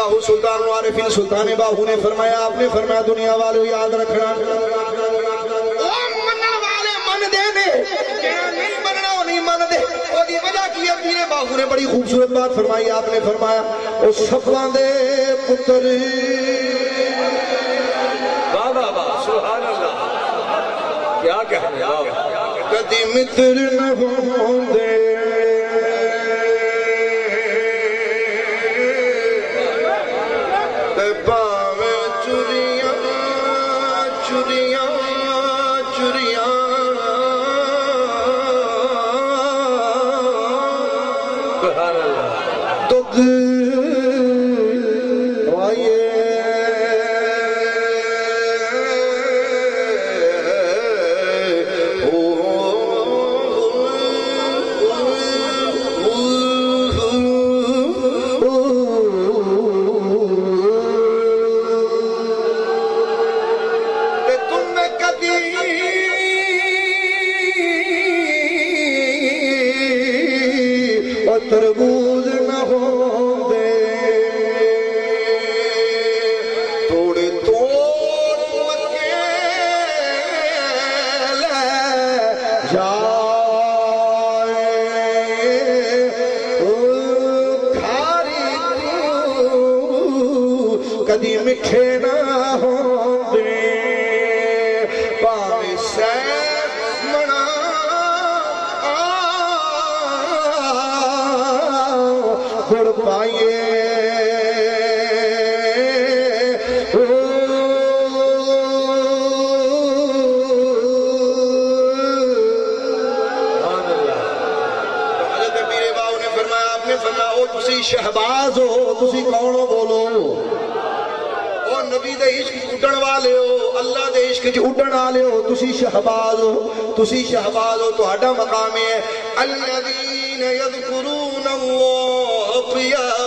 باہو سلطان العارفین سلطان باہو نے فرمایا، آپ نے فرمایا دنیا والے یاد رکھنا، او منن والے من دینے، جہاں نہیں مننا وہ نہیں من دے۔ وہ دی وجہ کی ہے، پیر باہو نے بڑی خوبصورت بات فرمائی، آپ نے فرمایا او سفاں دے پتر، واہ واہ واہ سبحان اللہ، کیا کہنے کدی متر نہ ہوندے، باویں چوریاں چوریاں چوریاں، سبحان اللہ، دودھ آئیے تربوز نہ ہوندے، توڑے توڑ مکے لے جائے، کھاری تو کدی مٹھے نہ ہوندے، پاویں سیب منا گڑ پائیے، حضرت پیر باہو نے فرمایا، آپ نے فرمایا او تسی شہباز ہو، تسی کون ہو بولو، او نبی دے عشق اڈن والے ہو، اللہ دے عشق چ اڈن والے ہو، تسی شہباز ہو، تسی شہباز ہو، تہاڈا مقام ہے الذین یذکرون اللہ قیاما